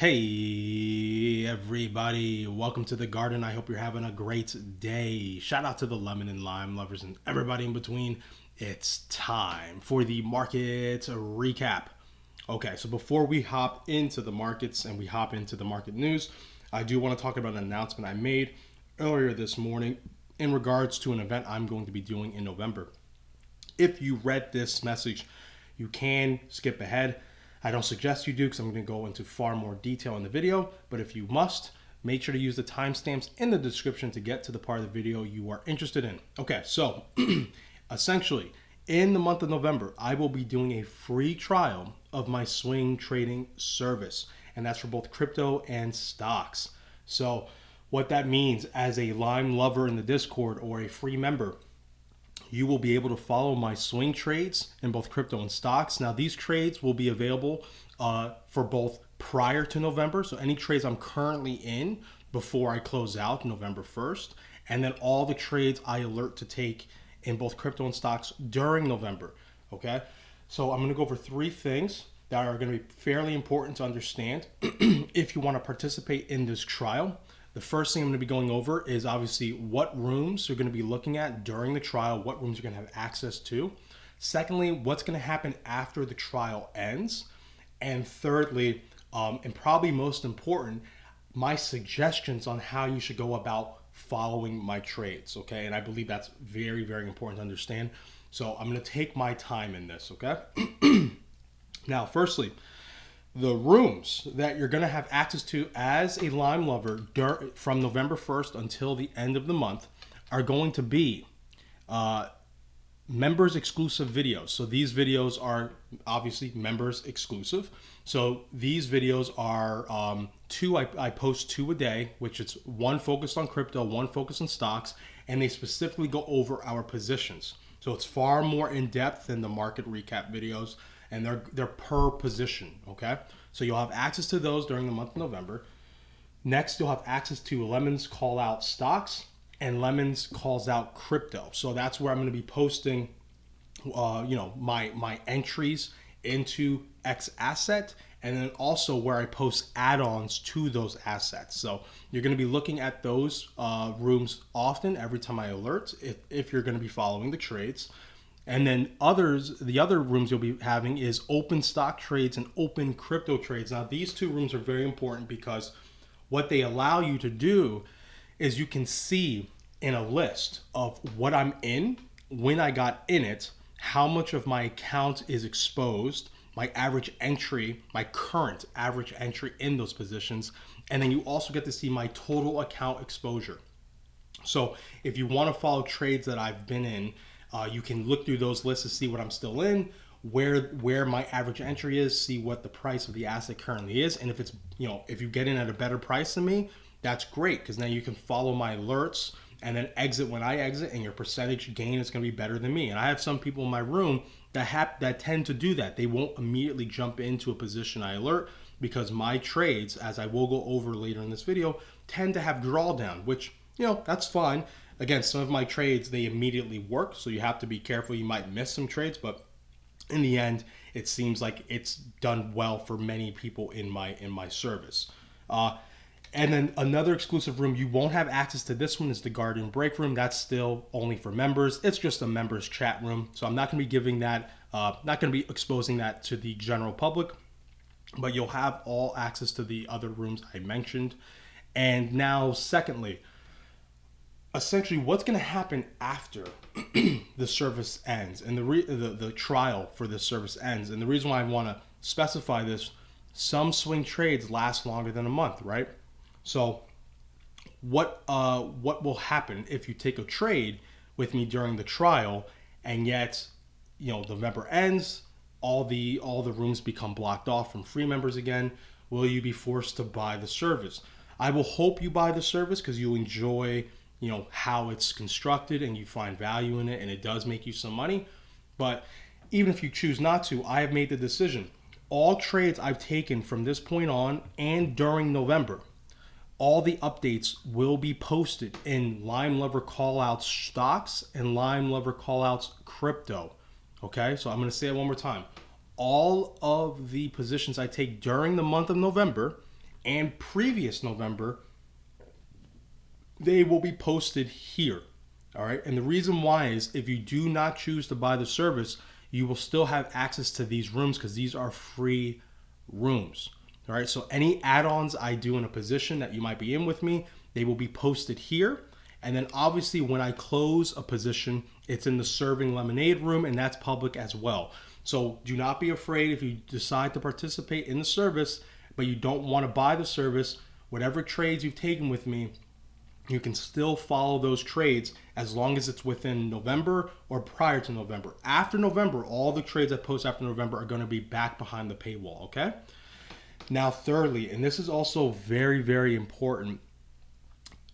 Hey everybody, welcome to the garden. I hope you're having a great day. Shout out to the lemon and lime lovers and everybody in between. It's time for the market recap. Okay, so before we hop into the markets and we hop into the market news, I do want to talk about an announcement I made earlier this morning in regards to an event I'm going to be doing in November. If you read this message, you can skip ahead. I don't suggest you do because I'm going to go into far more detail in the video, but if you must, make sure to use the timestamps in the description to get to the part of the video you are interested in. Okay, so essentially, in the month of November, I will be doing a free trial of my swing trading service, and that's for both crypto and stocks. So what that means as a Lime lover in the Discord or a free member, you will be able to follow my swing trades in both crypto and stocks. Now, these trades will be available for both prior to November, so any trades I'm currently in before I close out November 1st, and then all the trades I alert to take in both crypto and stocks during November, okay? So I'm gonna go over three things that are gonna be fairly important to understand if you wanna participate in this trial. The first thing I'm going to be going over is obviously what rooms you're going to be looking at during the trial, what rooms you're going to have access to. Secondly, what's going to happen after the trial ends. And thirdly, and probably most important, my suggestions on how you should go about following my trades, okay? And I believe that's very, very important to understand. So I'm going to take my time in this, okay? Now, firstly, the rooms that you're going to have access to as a Lime lover from November 1st until the end of the month are going to be members exclusive videos. So these videos are obviously members exclusive. So these videos are I post two a day, which is one focused on crypto, one focused on stocks, and they specifically go over our positions. So it's far more in depth than the market recap videos, and they're per position, okay? So you'll have access to those during the month of November. Next, you'll have access to Lemons Call Out Stocks and Lemons Calls Out Crypto. So that's where I'm gonna be posting my entries into X asset, and then also where I post add-ons to those assets. So you're going to be looking at those rooms often every time I alert if you're going to be following the trades. And then the other rooms you'll be having is open stock trades and open crypto trades. Now these two rooms are very important because what they allow you to do is you can see in a list of what I'm in, when I got in it, how much of my account is exposed, my average entry, my current average entry in those positions, and then you also get to see my total account exposure. So if you want to follow trades that I've been in, you can look through those lists to see what I'm still in, where my average entry is, see what the price of the asset currently is, and if it's if you get in at a better price than me, that's great because now you can follow my alerts and then exit when I exit, and your percentage gain is going to be better than me. And I have some people in my room that tend to do that. They won't immediately jump into a position I alert because my trades, as I will go over later in this video, tend to have drawdown, which, that's fine. Again, some of my trades, they immediately work, so you have to be careful. You might miss some trades, but in the end, it seems like it's done well for many people in my service. And then another exclusive room, you won't have access to this one, is the Garden Break Room. That's still only for members. It's just a members chat room. So I'm not going to be giving that, not going to be exposing that to the general public, but you'll have all access to the other rooms I mentioned. And now, secondly, essentially what's going to happen after the service ends and the trial for this service ends. And the reason why I want to specify this, some swing trades last longer than a month, right? So what will happen if you take a trade with me during the trial and yet November ends, all the rooms become blocked off from free members again? Will you be forced to buy the service? I will hope you buy the service because you enjoy how it's constructed and you find value in it and it does make you some money. But even if you choose not to, I have made the decision. All trades I've taken from this point on and during November, all the updates will be posted in Lime Lover Callouts Stocks and Lime Lover Callouts Crypto. Okay, so I'm going to say it one more time. All of the positions I take during the month of November and previous November, they will be posted here. All right. And the reason why is if you do not choose to buy the service, you will still have access to these rooms because these are free rooms. All right. So any add-ons I do in a position that you might be in with me, they will be posted here. And then obviously when I close a position, it's in the serving lemonade room, and that's public as well. So do not be afraid if you decide to participate in the service, but you don't want to buy the service. Whatever trades you've taken with me, you can still follow those trades as long as it's within November or prior to November. After November, all the trades I post after November are going to be back behind the paywall, okay? Now, thirdly, and this is also very, very important,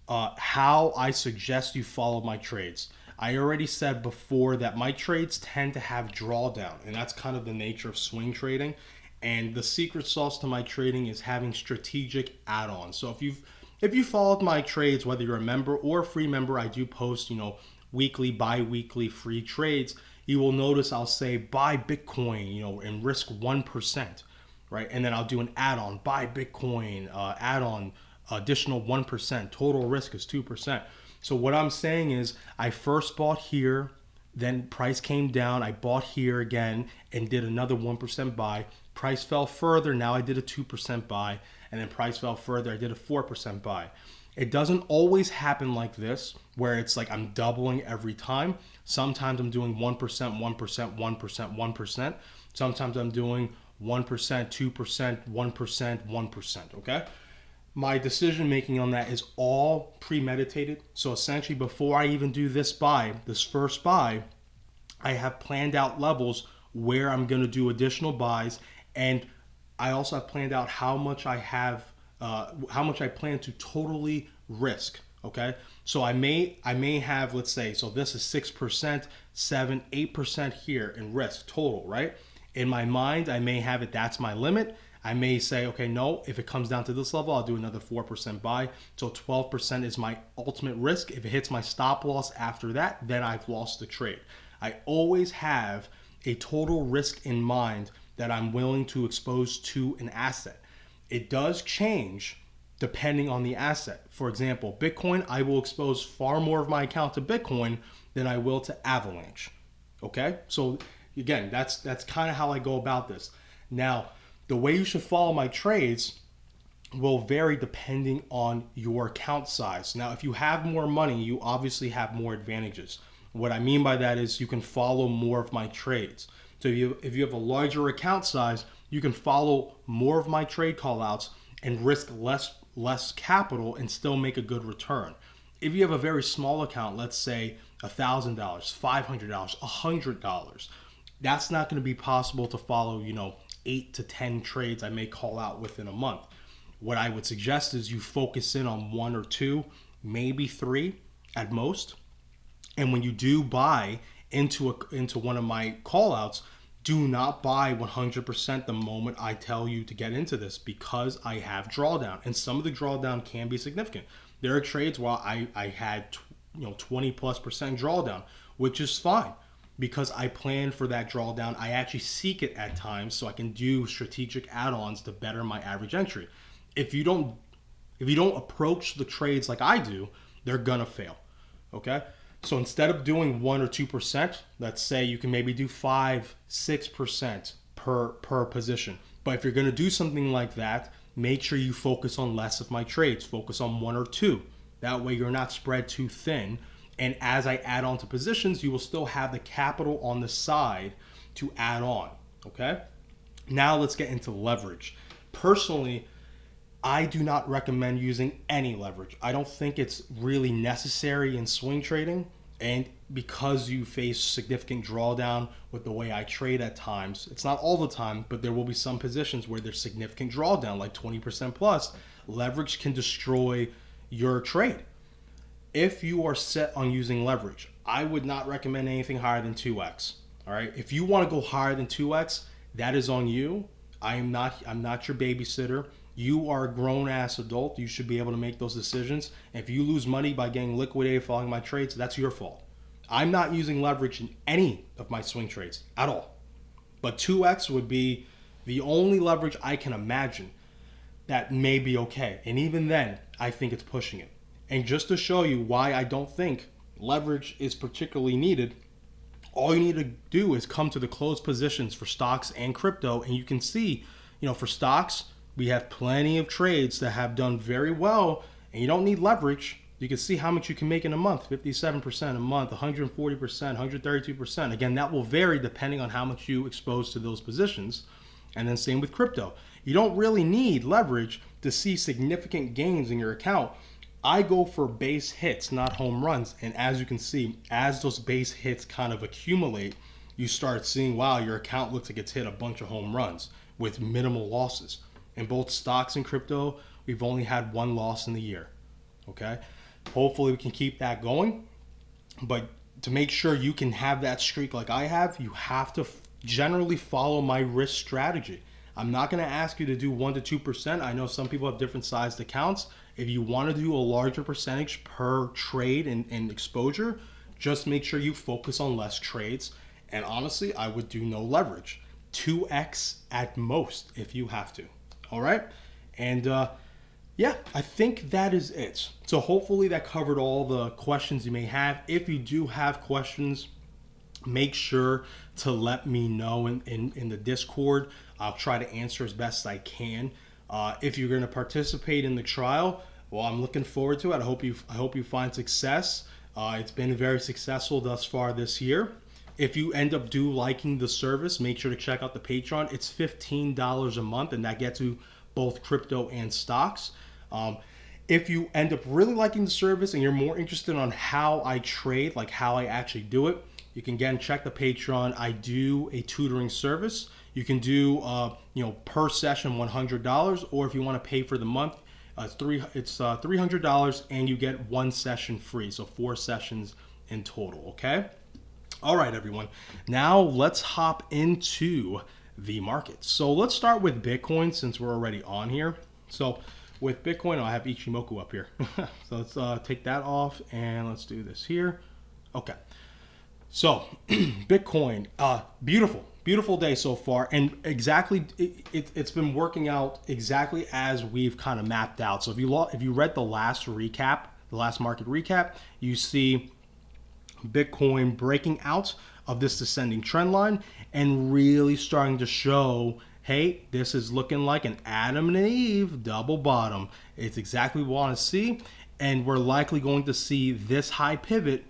how I suggest you follow my trades. I already said before that my trades tend to have drawdown, and that's kind of the nature of swing trading. And the secret sauce to my trading is having strategic add-ons. So if you followed my trades, whether you're a member or a free member, I do post, weekly, bi-weekly free trades. You will notice I'll say buy Bitcoin, and risk 1%, right? And then I'll do an add-on, buy Bitcoin, add-on, additional 1%, total risk is 2%. So what I'm saying is I first bought here, then price came down, I bought here again and did another 1% buy. Price fell further, now I did a 2% buy, and then price fell further, I did a 4% buy. It doesn't always happen like this, where it's like I'm doubling every time. Sometimes I'm doing 1%, 1%, 1%, 1%. Sometimes I'm doing 1%, 2%, 1%, 1%, okay? My decision making on that is all premeditated. So essentially before I even do this first buy, I have planned out levels where I'm going to do additional buys, and I also have planned out how much I plan to totally risk. Okay, so I may have, let's say, so this is 6%, 7, 8% here in risk total, right? In my mind, I may have it, that's my limit. I may say, okay, no, if it comes down to this level, I'll do another 4% buy. So 12% is my ultimate risk. If it hits my stop loss after that, then I've lost the trade. I always have a total risk in mind that I'm willing to expose to an asset. It does change depending on the asset. For example, Bitcoin, I will expose far more of my account to Bitcoin than I will to Avalanche. Okay? So again, that's kind of how I go about this. Now, the way you should follow my trades will vary depending on your account size. Now, if you have more money, you obviously have more advantages. What I mean by that is you can follow more of my trades. So if you have a larger account size, you can follow more of my trade callouts and risk less capital and still make a good return. If you have a very small account, let's say $1,000, $500, $100, that's not going to be possible to follow, 8 to 10 trades I may call out within a month. What I would suggest is you focus in on 1 or 2, maybe 3 at most. And when you do buy into one of my callouts, do not buy 100% the moment I tell you to get into this, because I have drawdown, and some of the drawdown can be significant. There are trades where I had 20+% drawdown, which is fine, because I plan for that drawdown. I actually seek it at times so I can do strategic add-ons to better my average entry. If you don't approach the trades like I do, they're gonna fail. Okay? So instead of doing 1 or 2%, let's say you can maybe do 5, 6% per position. But if you're gonna do something like that, make sure you focus on less of my trades. Focus on 1 or 2. That way you're not spread too thin. And as I add on to positions, you will still have the capital on the side to add on, okay? Now let's get into leverage. Personally, I do not recommend using any leverage. I don't think it's really necessary in swing trading. And because you face significant drawdown with the way I trade at times, it's not all the time, but there will be some positions where there's significant drawdown, like 20% plus. Leverage can destroy your trade. If you are set on using leverage, I would not recommend anything higher than 2x. All right. If you want to go higher than 2x, that is on you. I'm not your babysitter. You are a grown ass adult. You should be able to make those decisions. And if you lose money by getting liquidated following my trades, that's your fault. I'm not using leverage in any of my swing trades at all. But 2x would be the only leverage I can imagine. that may be okay. And even then, I think it's pushing it. And just to show you why I don't think leverage is particularly needed, all you need to do is come to the closed positions for stocks and crypto, and you can see, for stocks, we have plenty of trades that have done very well, and you don't need leverage. You can see how much you can make in a month, 57% a month, 140%, 132%. Again, that will vary depending on how much you expose to those positions. And then same with crypto. You don't really need leverage to see significant gains in your account. I go for base hits, not home runs. And as you can see, as those base hits kind of accumulate, you start seeing, wow, your account looks like it's hit a bunch of home runs with minimal losses. In both stocks and crypto, we've only had one loss in the year. Okay? Hopefully we can keep that going. But to make sure you can have that streak like I have, you have to generally follow my risk strategy. I'm not going to ask you to do 1% to 2%. I know some people have different sized accounts. If you want to do a larger percentage per trade and exposure, just make sure you focus on less trades. And honestly, I would do no leverage. 2x at most if you have to. All right? And yeah, I think that is it. So hopefully that covered all the questions you may have. If you do have questions, make sure to let me know in the Discord. I'll try to answer as best I can. If you're going to participate in the trial, well, I'm looking forward to it. I hope you find success. It's been very successful thus far this year. If you end up liking the service, make sure to check out the Patreon. It's $15 a month, and that gets you both crypto and stocks. If you end up really liking the service and you're more interested on how I trade, like how I actually do it, you can again check the Patreon. I do a tutoring service. You can do per session $100, or if you want to pay for the month, it's $300, and you get one session free, so 4 sessions in total. Okay. All right, everyone. Now let's hop into the markets. So let's start with Bitcoin since we're already on here. So with Bitcoin, I have Ichimoku up here. So let's take that off and let's do this here. Okay. So Bitcoin, beautiful day so far, and exactly it's been working out exactly as we've kind of mapped out. So if you read the last market recap, you see Bitcoin breaking out of this descending trend line and really starting to show, hey, this is looking like an Adam and Eve double bottom. It's exactly what we want to see, and we're likely going to see this high pivot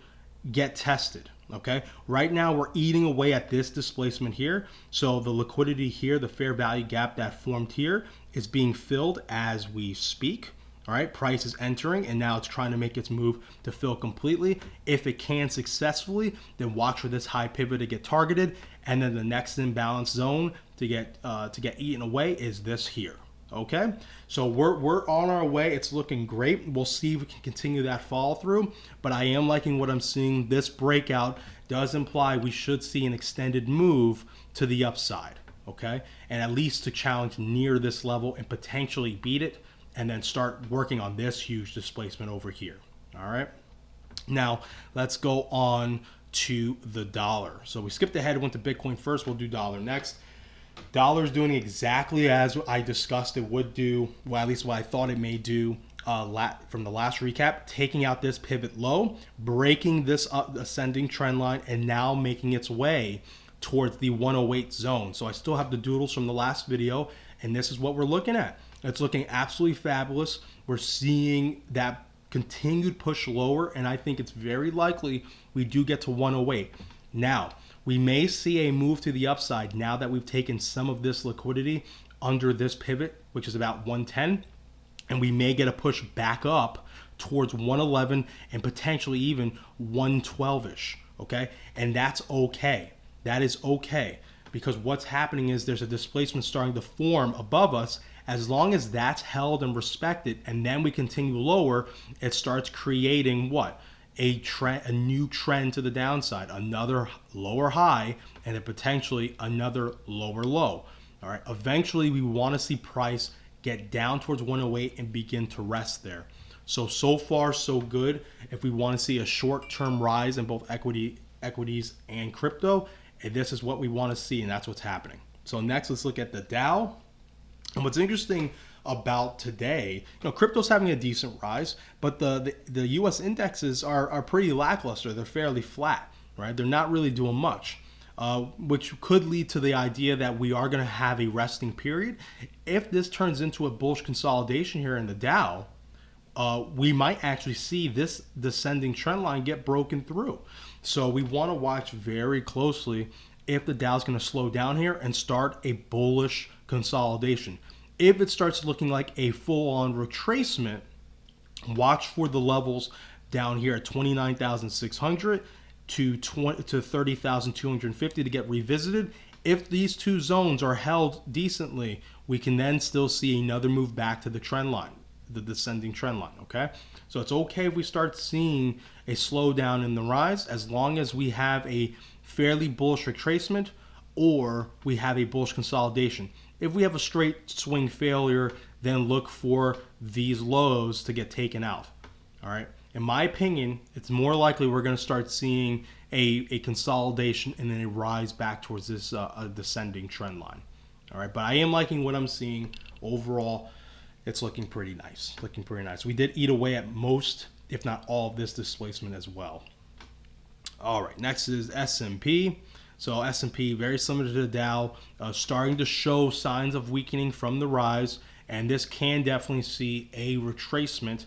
get tested. Okay, right now we're eating away at this displacement here. So the liquidity here, the fair value gap that formed here, is being filled as we speak. All right, price is entering, and now it's trying to make its move to fill completely. If it can successfully, then watch for this high pivot to get targeted, and then the next imbalance zone to get eaten away is this here. Okay, so we're on our way. It's looking great. We'll see if we can continue that follow through, but I am liking what I'm seeing. This breakout does imply we should see an extended move to the upside. Okay, and at least to challenge near this level and potentially beat it, and then start working on this huge displacement over here. All right, now let's go on to the dollar. So we skipped ahead, went to Bitcoin first. We'll do dollar next. Dollar's doing exactly as I discussed it would do, well, at least what I thought it may do from the last recap, taking out this pivot low, breaking this ascending trend line, and now making its way towards the 108 zone. So I still have the doodles from the last video, and this is what we're looking at. It's looking absolutely fabulous. We're seeing that continued push lower, and I think it's very likely we do get to 108. Now, we may see a move to the upside now that we've taken some of this liquidity under this pivot, which is about 110, and we may get a push back up towards 111 and potentially even 112-ish, okay? And that's okay. That is okay, because what's happening is there's a displacement starting to form above us. As long as that's held and respected, and then we continue lower, it starts creating what? A new trend to the downside, another lower high, and then potentially another lower low. All right. Eventually, we want to see price get down towards 108 and begin to rest there. So far, so good. If we want to see a short-term rise in both equities and crypto, and this is what we want to see, and that's what's happening. So next, let's look at the Dow. And what's interesting about today, crypto's having a decent rise, but the U.S. indexes are pretty lackluster. They're fairly flat, right? They're not really doing much, which could lead to the idea that we are going to have a resting period. If this turns into a bullish consolidation here in the Dow, we might actually see this descending trend line get broken through. So we want to watch very closely if the Dow is going to slow down here and start a bullish consolidation. If it starts looking like a full-on retracement, watch for the levels down here at 29,600 to 30,250 to get revisited. If these two zones are held decently, we can then still see another move back to the trend line, the descending trend line, okay? So it's okay if we start seeing a slowdown in the rise as long as we have a fairly bullish retracement or we have a bullish consolidation. If we have a straight swing failure, then look for these lows to get taken out, all right? In my opinion, it's more likely we're going to start seeing a consolidation and then a rise back towards this descending trend line, all right? But I am liking what I'm seeing overall. It's looking pretty nice, We did eat away at most, if not all, of this displacement as well. All right, next is S&P. So S&P, very similar to the Dow, starting to show signs of weakening from the rise, and this can definitely see a retracement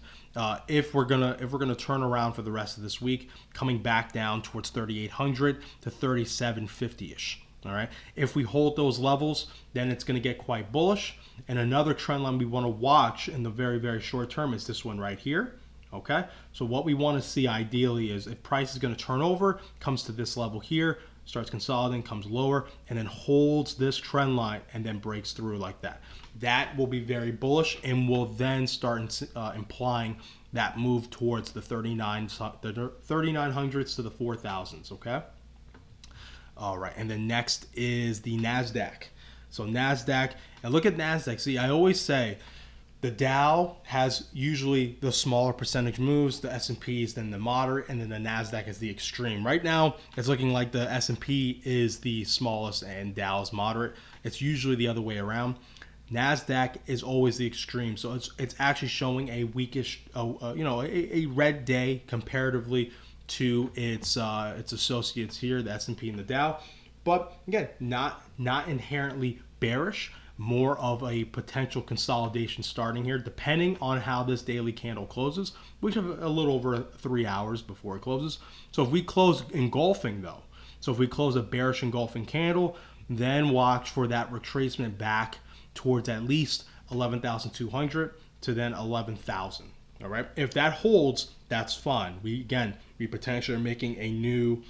if we're gonna turn around for the rest of this week, coming back down towards 3,800 to 3,750-ish. All right. If we hold those levels, then it's going to get quite bullish. And another trend line we want to watch in the very, very short term is this one right here. Okay. So what we want to see ideally is if price is going to turn over, comes to this level here, starts consolidating, comes lower, and then holds this trend line and then breaks through like that. That will be very bullish and will then start implying that move towards the 3,900s to the 4,000s. Okay. All right, and then next is the NASDAQ. So NASDAQ, and look at NASDAQ. See, I always say the Dow has usually the smaller percentage moves, the S&P is then the moderate, and then the NASDAQ is the extreme. Right now, it's looking like the S&P is the smallest and Dow is moderate. It's usually the other way around. NASDAQ is always the extreme, so it's actually showing a weakish, a red day comparatively to its associates here, the S&P and the Dow. But again, not inherently bearish, more of a potential consolidation starting here, depending on how this daily candle closes. We have a little over 3 hours before it closes. So if we close engulfing though, so if we close a bearish engulfing candle, then watch for that retracement back towards at least 11,200 to then 11,000. All right. If that holds, that's fine. We potentially are making a new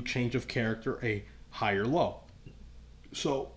change of character, a higher low. So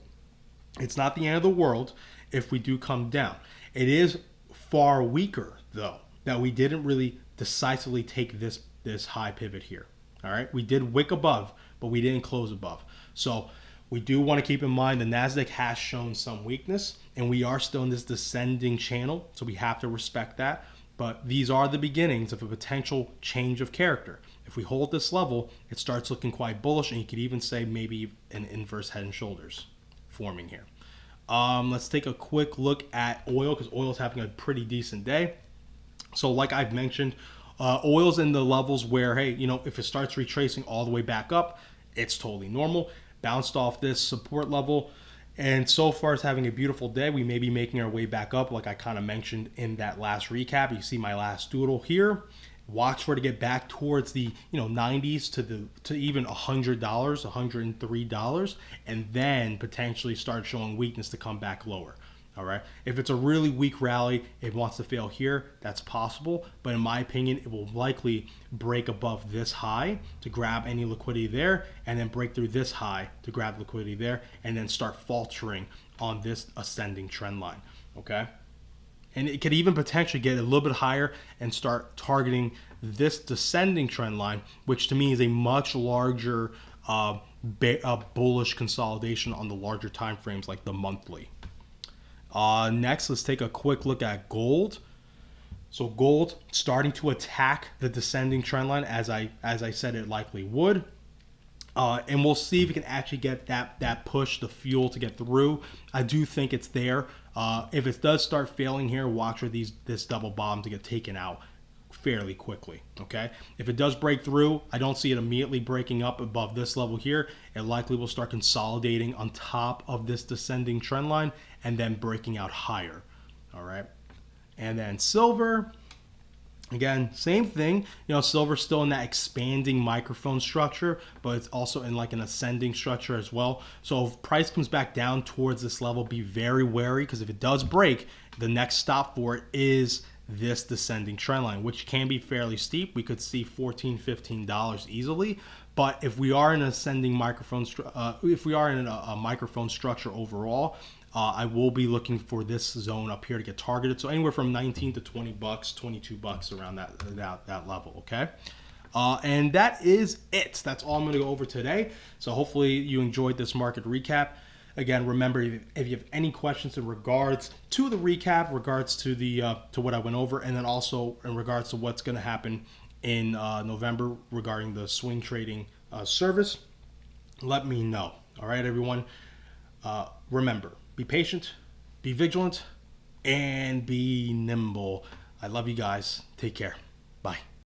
it's not the end of the world if we do come down. It is far weaker though that we didn't really decisively take this high pivot here. All right. We did wick above, but we didn't close above. So we do want to keep in mind the NASDAQ has shown some weakness and we are still in this descending channel. So we have to respect that. But these are the beginnings of a potential change of character. If we hold this level, it starts looking quite bullish, and you could even say maybe an inverse head and shoulders forming here. Let's take a quick look at oil, because oil is having a pretty decent day. So like I've mentioned, oil's in the levels where, hey, if it starts retracing all the way back up, it's totally normal. Bounced off this support level. And so far, it's having a beautiful day. We may be making our way back up, like I kind of mentioned in that last recap. You see my last doodle here. Watch for it to get back towards the 90s to even $100, $103, and then potentially start showing weakness to come back lower. All right. If it's a really weak rally, it wants to fail here, that's possible. But in my opinion, it will likely break above this high to grab any liquidity there, and then break through this high to grab liquidity there, and then start faltering on this ascending trend line. Okay. And it could even potentially get a little bit higher and start targeting this descending trend line, which to me is a much larger bullish consolidation on the larger time frames like the monthly. Next, let's take a quick look at gold. So gold starting to attack the descending trend line as I said it likely would. And we'll see if we can actually get that push, the fuel to get through. I do think it's there. If it does start failing here, watch for this double bottom to get taken out fairly quickly. Okay, if it does break through, I don't see it immediately breaking up above this level here. It likely will start consolidating on top of this descending trend line and then breaking out higher. All right, and then silver. Again, same thing. Silver's still in that expanding microphone structure, but it's also in like an ascending structure as well. So if price comes back down towards this level, be very wary, because if it does break, the next stop for it is this descending trend line, which can be fairly steep. We could see $14, $15 easily. But if we are in an ascending microphone, if we are in a microphone structure overall, I will be looking for this zone up here to get targeted. So anywhere from 19 to 20 bucks, 22 bucks around that level. Okay. And that is it. That's all I'm going to go over today. So hopefully you enjoyed this market recap. Again, remember, if you have any questions in regards to the recap, regards to to what I went over, and then also in regards to what's going to happen in November regarding the swing trading service, let me know. All right, everyone. Remember, be patient, be vigilant, and be nimble. I love you guys. Take care. Bye.